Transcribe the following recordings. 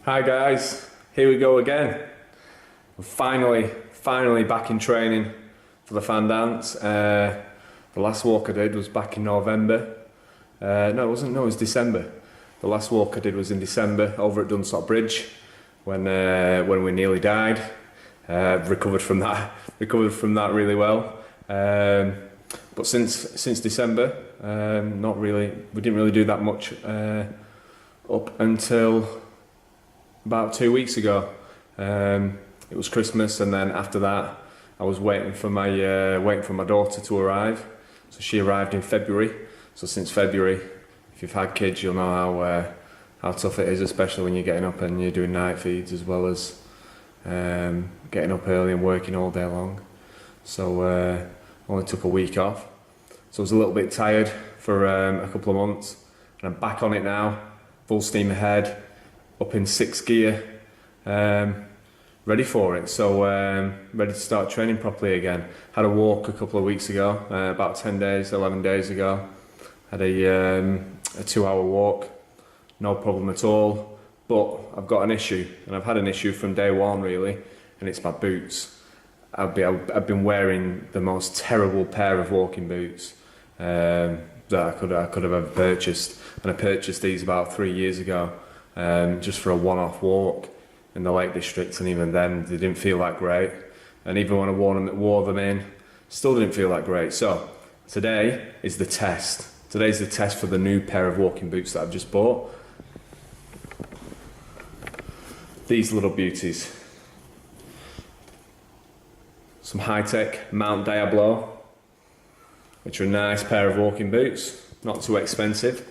Hi guys, here we go again. We're finally back in training for the fan dance. The last walk I did was back in November. No, it wasn't. No, it was December. The last walk I did was in December over at Dunsop Bridge when we nearly died. Recovered from that really well. But since December, not really. We didn't really do that much up until about 2 weeks ago. It was Christmas, and then after that, I was waiting for my daughter to arrive. So she arrived in February. So since February, if you've had kids, you'll know how tough it is, especially when you're getting up and you're doing night feeds as well as getting up early and working all day long. So only took a week off. So I was a little bit tired for a couple of months, and I'm back on it now, full steam ahead, up in 6th gear, ready for it. So ready to start training properly again. Had a walk a couple of weeks ago, about 11 days ago. Had a 2-hour walk, no problem at all. But I've got an issue, and I've had an issue from day one really, and it's my boots. I've been wearing the most terrible pair of walking boots that I could have ever purchased, and I purchased these about 3 years ago. Just for a one-off walk in the Lake District, and even then they didn't feel that great, and even when I wore them in, still didn't feel that great. So today is the test. Today's the test for the new pair of walking boots that I've just bought. These little beauties. Some high-tech Mount Diablo, which are a nice pair of walking boots, not too expensive.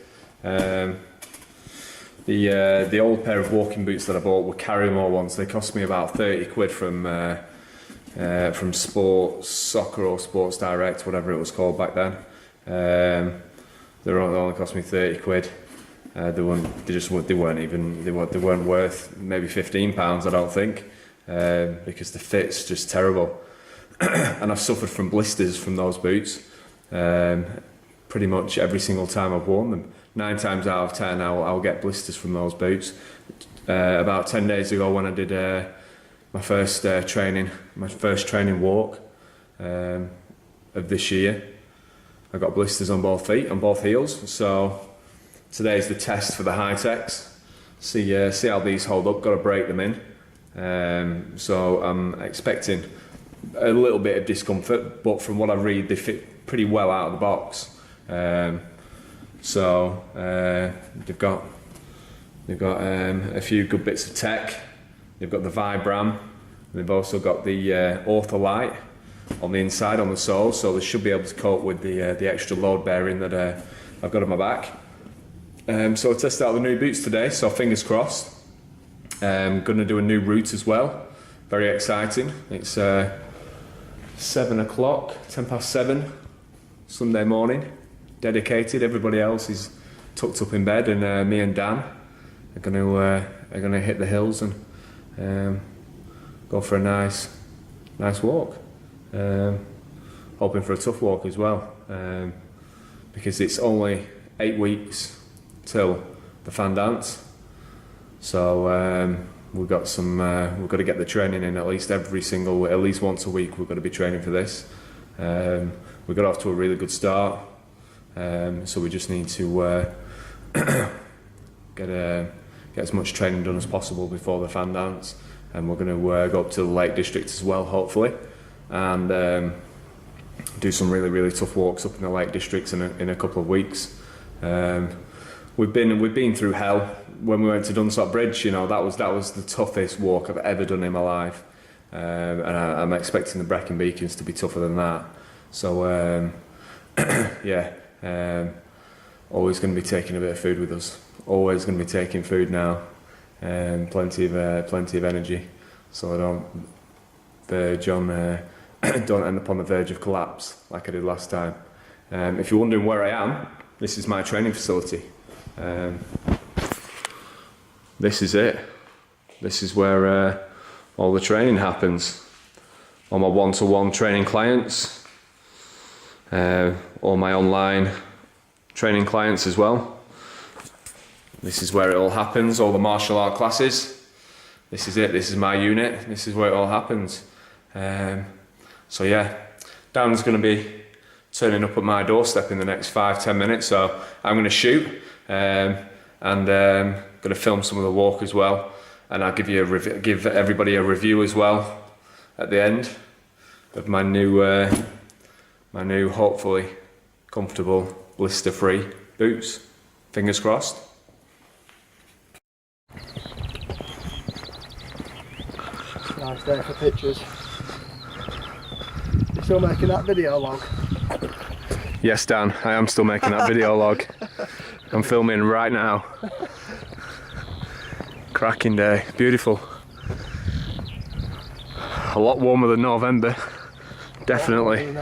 The old pair of walking boots that I bought were Carrymore ones. They cost me about 30 quid from Sports Soccer or Sports Direct, whatever it was called back then. They only cost me 30 quid. They weren't worth maybe £15, I don't think, because the fit's just terrible. And I've suffered from blisters from those boots pretty much every single time I've worn them. 9 times out of 10 I'll get blisters from those boots. About 10 days ago when I did my first training walk of this year, I got blisters on both feet, on both heels. So today's the test for the high-techs. See how these hold up, got to break them in. So I'm expecting a little bit of discomfort, but from what I read they fit pretty well out of the box. So they've got a few good bits of tech. They've got the Vibram, and they've also got the Ortholite on the inside on the sole, so they should be able to cope with the extra load bearing that I've got on my back. So I tested out the new boots today, so fingers crossed. Going to do a new route as well. Very exciting. It's 7 o'clock, 7:10, Sunday morning. Dedicated. Everybody else is tucked up in bed, and me and Dan are going to hit the hills and go for a nice walk. Hoping for a tough walk as well, because it's only 8 weeks till the fan dance. So we've got to get the training in at least once a week. We've got to be training for this. We got off to a really good start. So we just need to get as much training done as possible before the fan dance, and we're going to go up to the Lake District as well, hopefully, and do some really tough walks up in the Lake District in a couple of weeks. We've been through hell when we went to Dunsop Bridge. You know, that was the toughest walk I've ever done in my life, and I'm expecting the Brecon Beacons to be tougher than that. So yeah. Always going to be taking a bit of food with us. Always going to be taking food now, plenty of energy, so I don't don't end up on the verge of collapse like I did last time. If you're wondering where I am, this is my training facility. This is it. This is where all the training happens. All my one-to-one training clients. All my online training clients as well. This is where it all happens, all the martial art classes. this is it, this is my unit, this is where it all happens. So yeah, Dan's going to be turning up at my doorstep in the next 5-10 minutes, so I'm going to shoot and going to film some of the walk as well, and I'll give everybody a review as well at the end of my new hopefully comfortable blister-free boots. Fingers crossed. Nice day for pictures. You still making that video log? Yes, Dan, I am still making that video log. I'm filming right now. Cracking day, beautiful. A lot warmer than November, definitely.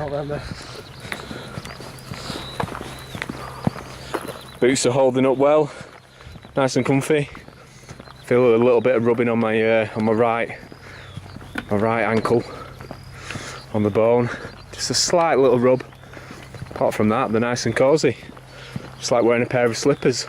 Boots are holding up well, nice and comfy. Feel a little bit of rubbing on my right ankle, on the bone. Just a slight little rub. Apart from that, they're nice and cosy. Just like wearing a pair of slippers.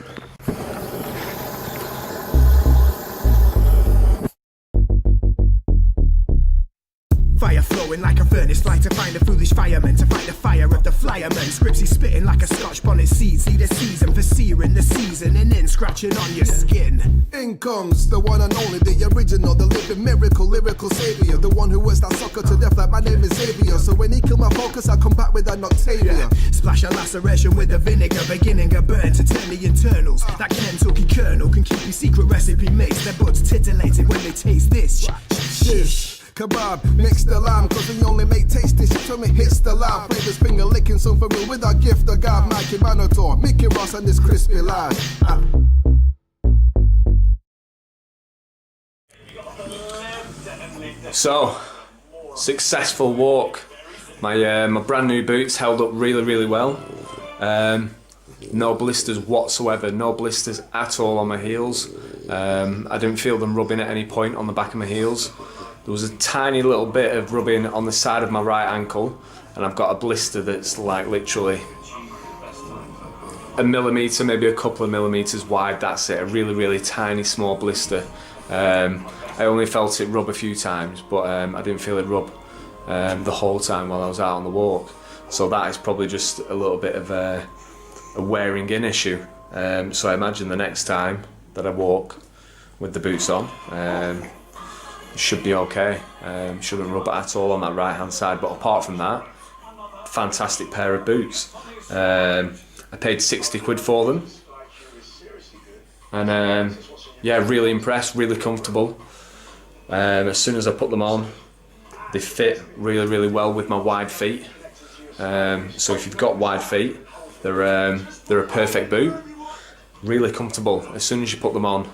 Fire flowing like a furnace, like to find a foolish fireman, to fight the fire of the flyerman. Scripts he's spitting like a Scotch bonnet seed. See the season for searing the seasoning in, scratching on your skin. In comes the one and only, the original, the living miracle, lyrical savior, the one who was that sucker to death like my name is Xavier. So when he killed my focus, I come back with that Noctavia. Splash a laceration with the vinegar, beginning a burn to turn the internals. That Kentucky Colonel can keep your secret recipe mixed. Their buds titillated when they taste this. Shish, kebab, mix the lime, cause we only make tasty shit when we hits the lime. Flavors finger licking, so for real with our gift of God, Mikey Manotaur, Mickey Ross and this crispy line. So, successful walk. My brand new boots held up really well. No blisters whatsoever, no blisters at all on my heels. I didn't feel them rubbing at any point on the back of my heels. There was a tiny little bit of rubbing on the side of my right ankle, and I've got a blister that's like literally a millimetre, maybe a couple of millimetres wide, that's it. A really tiny small blister. I only felt it rub a few times, but I didn't feel it rub the whole time while I was out on the walk. So that is probably just a little bit of a wearing in issue. So I imagine the next time that I walk with the boots on, it should be okay. Shouldn't rub at all on that right hand side, but apart from that, fantastic pair of boots. I paid 60 quid for them, and yeah, really impressed, really comfortable. As soon as I put them on, they fit really well with my wide feet. So if you've got wide feet, they're a perfect boot. Really comfortable. As soon as you put them on,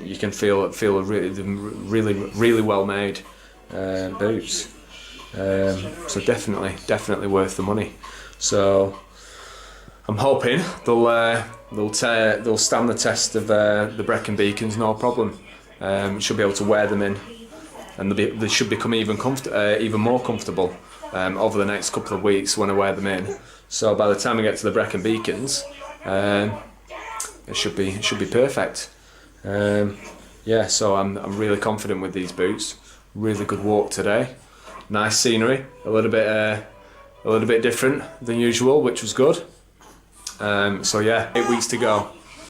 you can feel a really well made boots. So definitely worth the money. So I'm hoping they'll stand the test of the Brecon Beacons, no problem. Should be able to wear them in, and they should become even more comfortable over the next couple of weeks when I wear them in. So by the time I get to the Brecon Beacons, it should be perfect. Yeah, so I'm really confident with these boots. Really good walk today. Nice scenery, a little bit different than usual, which was good. So yeah, 8 weeks to go.